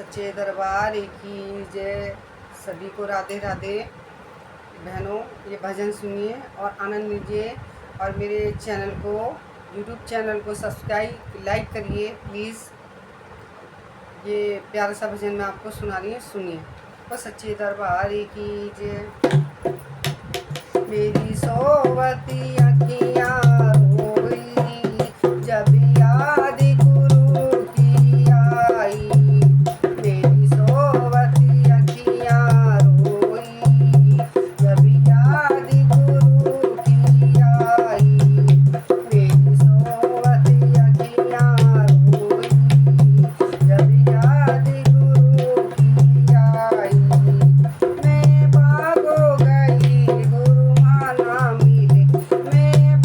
सच्चे दरबार की जय। सभी को राधे राधे। बहनों, ये भजन सुनिए और आनंद लीजिए और मेरे चैनल को, यूट्यूब चैनल को सब्सक्राइब लाइक करिए प्लीज़। ये प्यारा सा भजन मैं आपको सुना रही हूँ, सुनिए। और सच्चे दरबार की जय। मेरी सोवती अखियाँ रोई जब याद गुरु की आई। मेरी सोवती अखियाँ रोई जब याद गुरु की आई। मेरी सोवती अखियाँ रोई जब याद गुरु की आई। मैं भागो गई गुरु माना मिले, मैं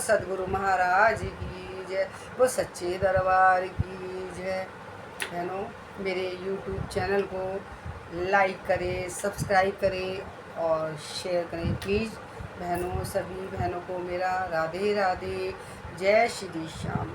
सद्गुरु महाराज की जय, वो सच्चे दरबार की जय। बहनों, मेरे यूट्यूब चैनल को लाइक करें, सब्सक्राइब करें और शेयर करें प्लीज़। बहनों, सभी बहनों को मेरा राधे राधे, जय श्री श्याम।